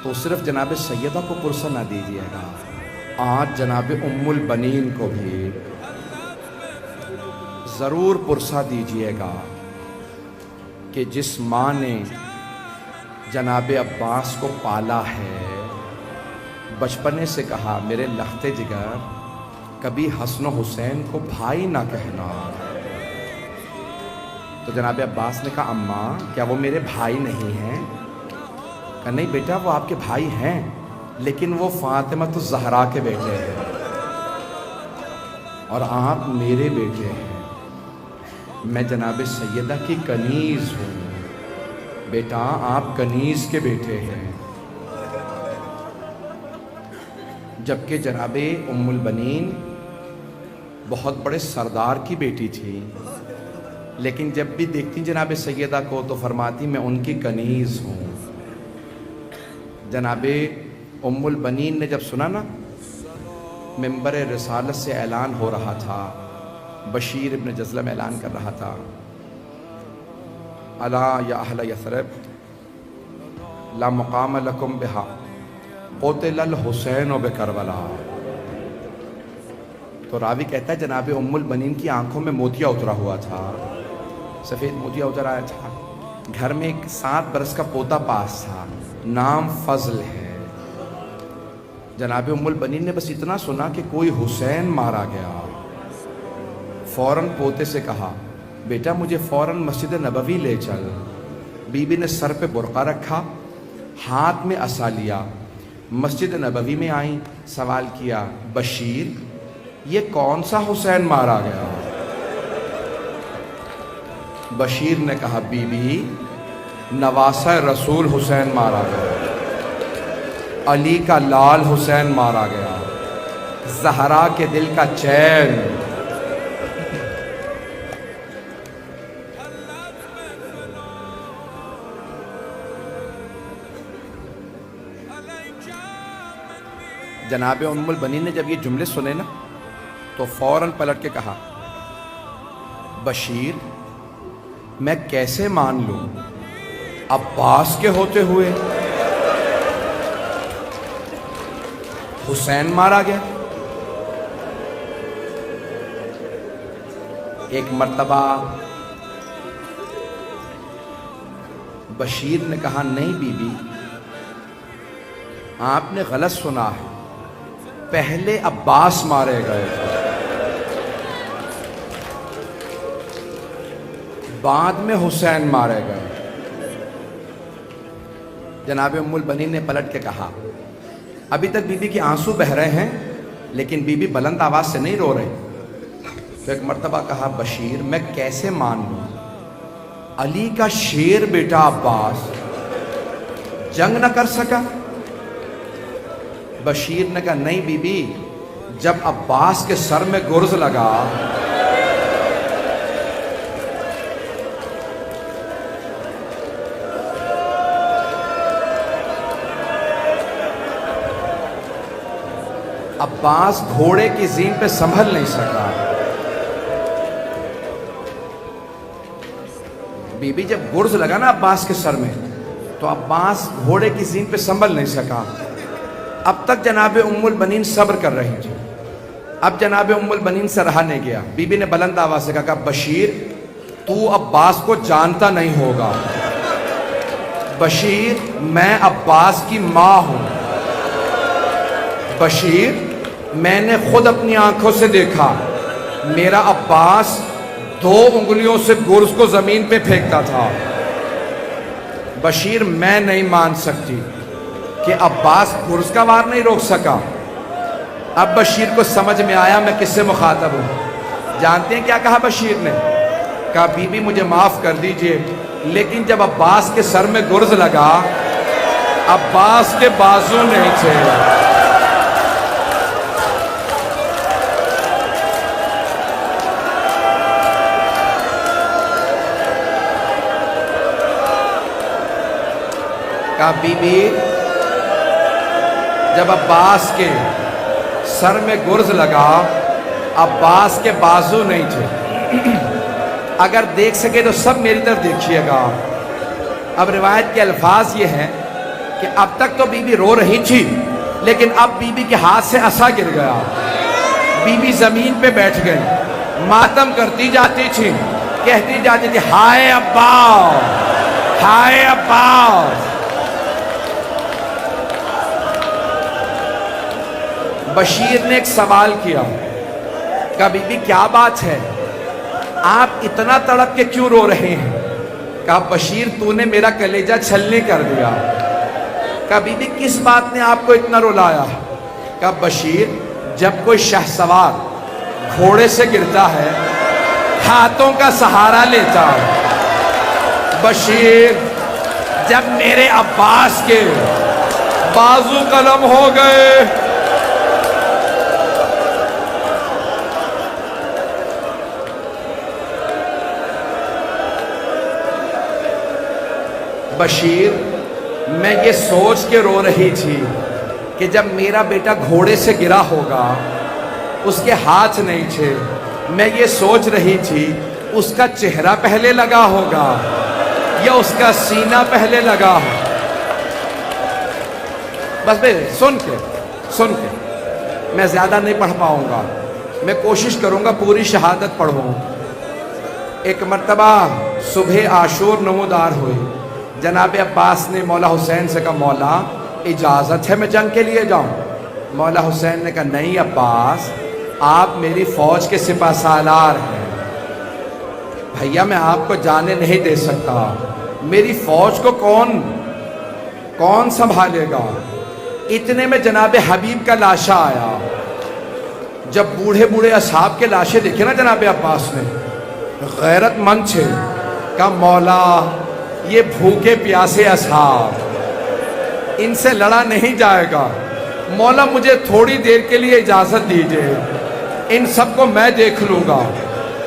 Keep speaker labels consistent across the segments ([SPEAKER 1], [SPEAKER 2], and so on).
[SPEAKER 1] تو صرف جناب سیدہ کو پرسہ نہ دیجیے گا، آج جناب ام البنین کو بھی ضرور پرسہ دیجیے گا کہ جس ماں نے جناب عباس کو پالا ہے، بچپنے سے کہا میرے لخت جگر کبھی حسن و حسین کو بھائی نہ کہنا، تو جناب عباس نے کہا اماں کیا وہ میرے بھائی نہیں ہیں؟ کہا نہیں بیٹا وہ آپ کے بھائی ہیں، لیکن وہ فاطمہ الزہرا کے بیٹے ہیں اور آپ میرے بیٹے ہیں، میں جناب سیدہ کی کنیز ہوں، بیٹا آپ کنیز کے بیٹے ہیں۔ جبکہ جناب ام البنین بہت بڑے سردار کی بیٹی تھی، لیکن جب بھی دیکھتی جناب سیدہ کو تو فرماتی میں ان کی کنیز ہوں۔ جناب ام البنین نے جب سنا نا منبر رسالت سے اعلان ہو رہا تھا، بشیر ابن جزلم اعلان کر رہا تھا الا یا اہل یثرب لا مقام لکم بہا قتل الحسین بکربلا، تو راوی کہتا ہے جناب ام البنین کی آنکھوں میں موتیا اترا ہوا تھا، سفید موتیا اتر آیا تھا، گھر میں ایک 7 برس کا پوتا پاس تھا، نام فضل ہے۔ جناب ام البنین نے بس اتنا سنا کہ کوئی حسین مارا گیا، فوراً پوتے سے کہا بیٹا مجھے فوراً مسجد نبوی لے چل۔ بی بی نے سر پہ برقع رکھا، ہاتھ میں عصا لیا، مسجد نبوی میں آئیں، سوال کیا بشیر یہ کون سا حسین مارا گیا؟ بشیر نے کہا بی بی نواسہ رسول حسین مارا گیا، علی کا لال حسین مارا گیا، زہرا کے دل کا چین۔ جناب ام البنین نے جب یہ جملے سنے نا تو فوراً پلٹ کے کہا بشیر میں کیسے مان لوں عباس کے ہوتے ہوئے حسین مارا گیا؟ ایک مرتبہ بشیر نے کہا نہیں بی بی آپ نے غلط سنا ہے، پہلے عباس مارے گئے تھے، بعد میں حسین مارے گئے۔ جناب ام البنین نے پلٹ کے کہا ابھی تک بی بی کے آنسو بہ رہے ہیں لیکن بی بی بلند آواز سے نہیں رو رہی، تو ایک مرتبہ کہا بشیر میں کیسے مان لوں علی کا شیر بیٹا عباس جنگ نہ کر سکا؟ بشیر نے کہا نہیں بی بی جب عباس کے سر میں گرز لگا عباس گھوڑے کی زین پہ سنبھل نہیں سکا، بی بی جب گرز لگا نا عباس کے سر میں تو عباس گھوڑے کی زین پہ سنبھل نہیں سکا۔ اب تک جناب ام البنین صبر کر رہی تھی، اب جناب ام البنین سے رہا نہیں گیا، بی بی نے بلند آواز سے کہا بشیر تو عباس کو جانتا نہیں ہوگا، بشیر میں عباس کی ماں ہوں، بشیر میں نے خود اپنی آنکھوں سے دیکھا میرا عباس 2 انگلیوں سے گرز کو زمین پہ پھینکتا تھا، بشیر میں نہیں مان سکتی کہ عباس گرز کا وار نہیں روک سکا۔ اب بشیر کو سمجھ میں آیا میں کس سے مخاطب ہوں، جانتے ہیں کیا کہا بشیر نے؟ کہا بی بی مجھے معاف کر دیجئے لیکن جب عباس کے سر میں گرز لگا عباس کے بازو نہیں تھے، کہا بی بی جب عباس کے سر میں گرز لگا عباس کے بازو نہیں تھے، اگر دیکھ سکے تو سب میری طرف دیکھیے گا۔ اب روایت کے الفاظ یہ ہیں کہ اب تک تو بی بی رو رہی تھی، لیکن اب بی بی کے ہاتھ سے عصا گر گیا، بی بی زمین پہ بیٹھ گئی، ماتم کرتی جاتی تھی، کہتی جاتی تھی ہائے عباس، ہائے عباس۔ بشیر نے ایک سوال کیا، کہا بی بی کیا بات ہے، آپ اتنا تڑپ کے کیوں رو رہے ہیں؟ کہا بشیر تو نے میرا کلیجہ چھلنی کر دیا۔ کہا بی بی کس بات نے آپ کو اتنا رلایا؟ کہا بشیر جب کوئی شہ سوار گھوڑے سے گرتا ہے ہاتھوں کا سہارا لیتا ہے، بشیر جب میرے عباس کے بازو قلم ہو گئے، بشیر میں یہ سوچ کے رو رہی تھی کہ جب میرا بیٹا گھوڑے سے گرا ہوگا اس کے ہاتھ نہیں تھے، میں یہ سوچ رہی تھی اس کا چہرہ پہلے لگا ہوگا یا اس کا سینہ پہلے لگا ہو۔ بس بھئی سن کے میں زیادہ نہیں پڑھ پاؤں گا، میں کوشش کروں گا پوری شہادت پڑھوں۔ ایک مرتبہ صبح عاشور نمودار ہوئی، جناب عباس نے مولا حسین سے کہا مولا اجازت ہے میں جنگ کے لیے جاؤں؟ مولا حسین نے کہا نہیں عباس، آپ میری فوج کے سپہ سالار ہیں، بھیا میں آپ کو جانے نہیں دے سکتا، میری فوج کو کون سنبھالے گا؟ اتنے میں جناب حبیب کا لاشا آیا۔ جب بوڑھے اصحاب کے لاشیں دیکھے نا جناب عباس نے، غیرت مند تھے، کہا مولا یہ بھوکے پیاسے اصحاب، ان سے لڑا نہیں جائے گا، مولا مجھے تھوڑی دیر کے لیے اجازت دیجئے، ان سب کو میں دیکھ لوں گا۔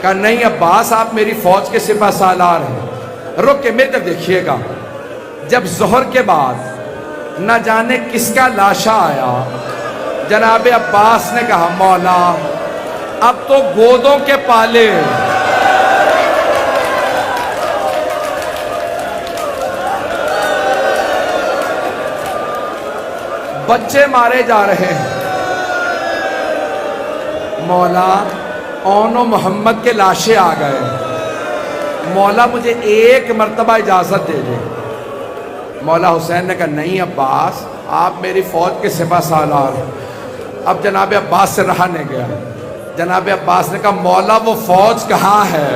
[SPEAKER 1] کہا نہیں عباس آپ میری فوج کے سپہ سالار ہیں، رک کے میرے طرف دیکھیے گا۔ جب ظہر کے بعد نہ جانے کس کا لاشا آیا، جناب عباس نے کہا مولا اب تو گودوں کے پالے، بچے مارے جا رہے ہیں، مولا اون و محمد کے لاشیں آ گئے، مولا مجھے ایک مرتبہ اجازت دے دے۔ مولا حسین نے کہا نہیں عباس آپ میری فوج کے سپہ سالار ہیں۔ اب جناب عباس سے رہا نہیں گیا، جناب عباس نے کہا مولا وہ فوج کہاں ہے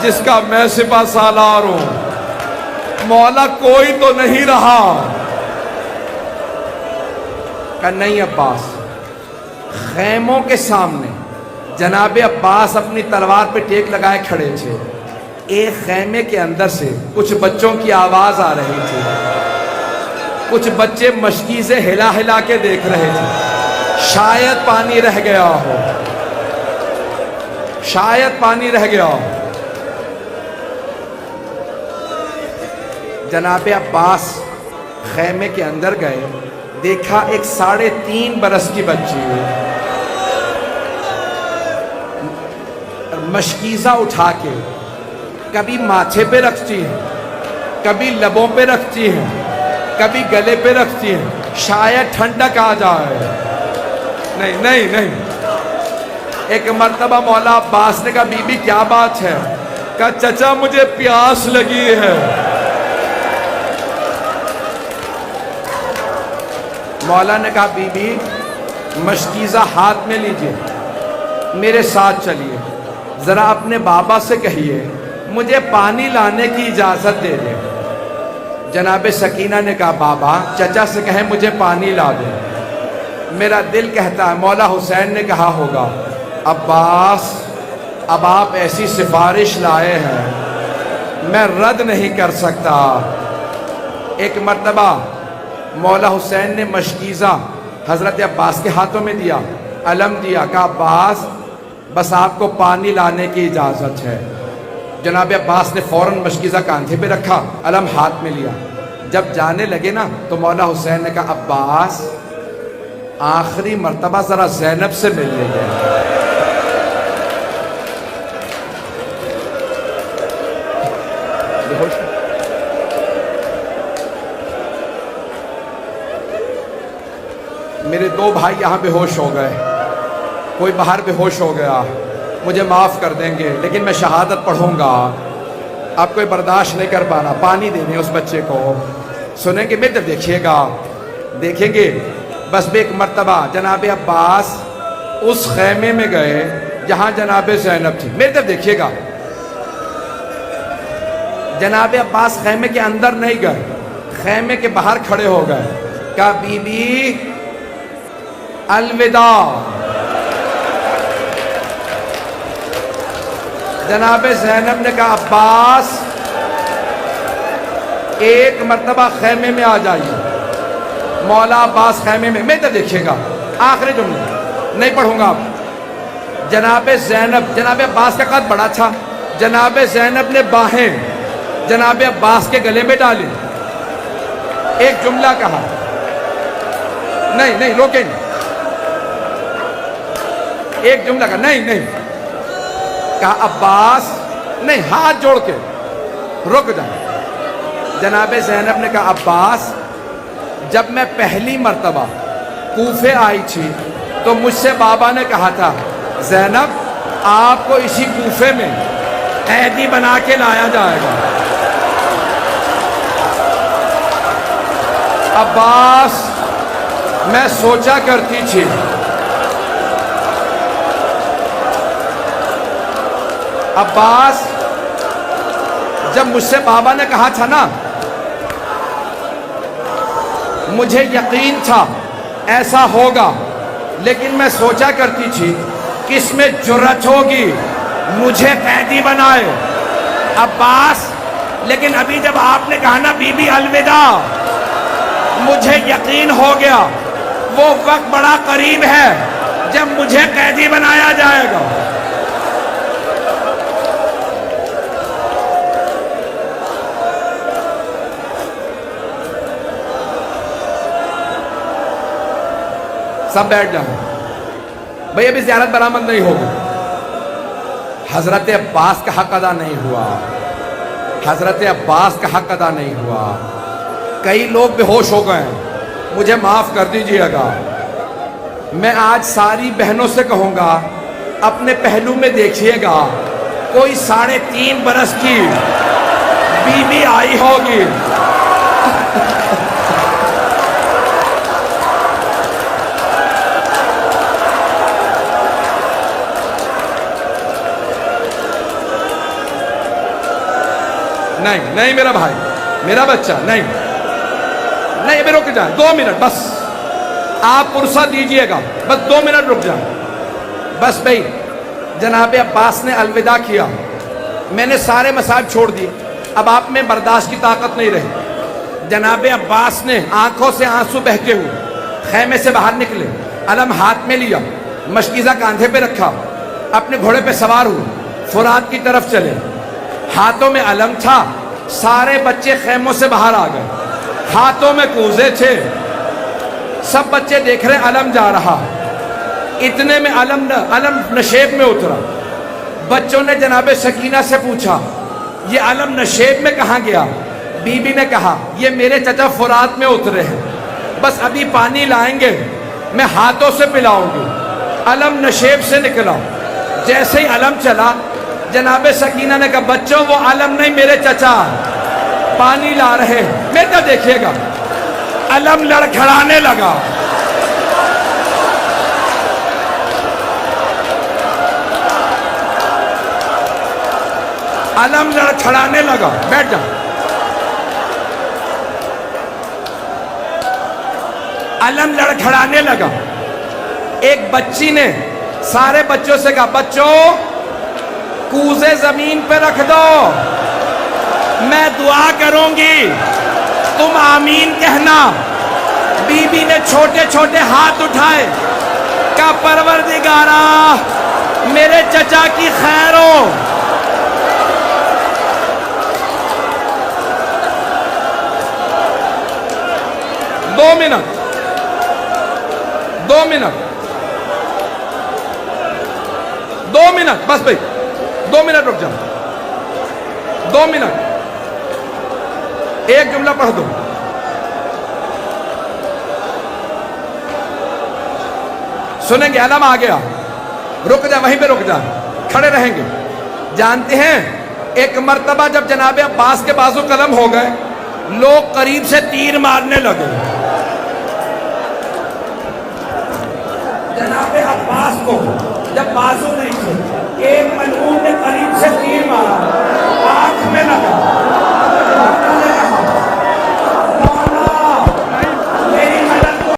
[SPEAKER 1] جس کا میں سپہ سالار ہوں؟ مولا کوئی تو نہیں رہا۔ کہا نہیں عباس۔ خیموں کے سامنے جناب عباس اپنی تلوار پہ ٹیک لگائے کھڑے تھے، ایک خیمے کے اندر سے کچھ بچوں کی آواز آ رہی تھی، کچھ بچے مشکیزیں ہلا ہلا کے دیکھ رہے تھے، شاید پانی رہ گیا ہو، شاید پانی رہ گیا ہو۔ جناب عباس خیمے کے اندر گئے، دیکھا ایک 3.5 برس کی بچی مشکیزہ اٹھا کے کبھی ماتھے پہ رکھتی ہے، کبھی لبوں پہ رکھتی ہے، کبھی گلے پہ رکھتی ہے، شاید ٹھنڈک آ جائے۔ نہیں۔ ایک مرتبہ مولا عباس نے کہا بی بی کیا بات ہے؟ کہا چچا مجھے پیاس لگی ہے۔ مولا نے کہا بی بی مشکیزہ ہاتھ میں لیجئے، میرے ساتھ چلیے، ذرا اپنے بابا سے کہیے مجھے پانی لانے کی اجازت دے دے۔ جناب سکینہ نے کہا بابا چچا سے کہیں مجھے پانی لا دے۔ میرا دل کہتا ہے مولا حسین نے کہا ہوگا عباس اب آپ ایسی سفارش لائے ہیں میں رد نہیں کر سکتا۔ ایک مرتبہ مولا حسین نے مشکیزہ حضرت عباس کے ہاتھوں میں دیا، علم دیا، کہا عباس بس آپ کو پانی لانے کی اجازت ہے۔ جناب عباس نے فوراً مشکیزہ کاندھے پہ رکھا، علم ہاتھ میں لیا۔ جب جانے لگے نا تو مولا حسین نے کہا عباس آخری مرتبہ ذرا زینب سے مل لیجیے۔ میرے 2 بھائی یہاں بے ہوش ہو گئے، کوئی باہر بے ہوش ہو گیا، مجھے معاف کر دیں گے لیکن میں شہادت پڑھوں گا، آپ کوئی برداشت نہیں کر پانا، پانی دینے اس بچے کو، سنیں گے میرے طرف دیکھیے گا، دیکھیں گے بس ایک مرتبہ جناب عباس اس خیمے میں گئے جہاں جناب زینب تھی، میرے طرف دیکھیے گا، جناب عباس خیمے کے اندر نہیں گئے، خیمے کے باہر کھڑے ہو گئے، کہا بی بی الوداع۔ جناب زینب نے کہا عباس ایک مرتبہ خیمے میں آ جائیے، مولا عباس خیمے میں، میں تو دیکھیے گا آخری جملے نہیں پڑھوں گا آپ۔ جناب زینب، جناب عباس کا قد بڑا تھا، جناب زینب نے باہیں جناب عباس کے گلے میں ڈالی، ایک جملہ کہا، نہیں روکیں، ایک جملہ کہا، نہیں کہا عباس، نہیں ہاتھ جوڑ کے رک جائیں۔ جناب زینب نے کہا عباس جب میں پہلی مرتبہ کوفے آئی تھی تو مجھ سے بابا نے کہا تھا زینب آپ کو اسی کوفے میں قیدی بنا کے لایا جائے گا۔ عباس میں سوچا کرتی تھی عباس جب مجھ سے بابا نے کہا تھا نا مجھے یقین تھا ایسا ہوگا، لیکن میں سوچا کرتی تھی کس میں جرأت ہوگی مجھے قیدی بنائے عباس، لیکن ابھی جب آپ نے کہا نا بی بی الوداع مجھے یقین ہو گیا وہ وقت بڑا قریب ہے جب مجھے قیدی بنایا جائے گا۔ سب بیٹھ جائیں بھئی، ابھی زیارت برآمد نہیں ہوگی۔ حضرت عباس کا حق ادا نہیں ہوا، حضرت عباس کا حق ادا نہیں ہوا، کئی لوگ بے ہوش ہو گئے، مجھے معاف کر دیجئے گا۔ میں آج ساری بہنوں سے کہوں گا اپنے پہلو میں دیکھیے گا، کوئی 3.5 برس کی بیوی آئی ہوگی، نہیں میرا بھائی، میرا بچہ، نہیں ابھی رک جائیں 2 منٹ بس، آپ پرسہ دیجئے گا، بس 2 منٹ رک جائیں بس۔ بھئی جناب عباس نے الوداع کیا، میں نے سارے مصائب چھوڑ دیے، اب آپ میں برداشت کی طاقت نہیں رہی۔ جناب عباس نے آنکھوں سے آنسو بہتے ہوئے خیمے سے باہر نکلے، علم ہاتھ میں لیا، مشکیزہ کاندھے پہ رکھا، اپنے گھوڑے پہ سوار ہوئے، فرات کی طرف چلے، ہاتھوں میں علم تھا، سارے بچے خیموں سے باہر آ گئے، ہاتھوں میں کوزے تھے، سب بچے دیکھ رہے علم جا رہا، اتنے میں علم نشیب میں اترا۔ بچوں نے جناب سکینہ سے پوچھا یہ علم نشیب میں کہاں گیا؟ بی بی نے کہا یہ میرے چچا فرات میں اترے ہیں، بس ابھی پانی لائیں گے، میں ہاتھوں سے پلاؤں گی۔ علم نشیب سے نکلا، جیسے ہی علم چلا جناب سکینہ نے کہا بچوں وہ علم نہیں میرے چچا پانی لا رہے ہیں، میرا دیکھیے گا، علم لڑکھڑانے لگا، علم لڑکھڑانے لگا، بیٹھ جا، علم لڑکھڑانے لگا۔ ایک بچی نے سارے بچوں سے کہا بچوں کوزے زمین پہ رکھ دو، میں دعا کروں گی تم آمین کہنا۔ بی بی نے چھوٹے چھوٹے ہاتھ اٹھائے، کہا پروردگارا میرے چچا کی خیر ہو۔ دو منٹ بس بھائی، 2 منٹ رک جاؤ، 2 منٹ، ایک جملہ پڑھ دو۔ سنیں گے علم آ گیا، رک جا، وہیں پہ رک جا، کھڑے رہیں گے. جانتے ہیں ایک مرتبہ جب جناب عباس کے بازو قلم ہو گئے، لوگ قریب سے تیر مارنے لگے. جناب عباس کو جب بازو نہیں تھے، ایک ملعون نے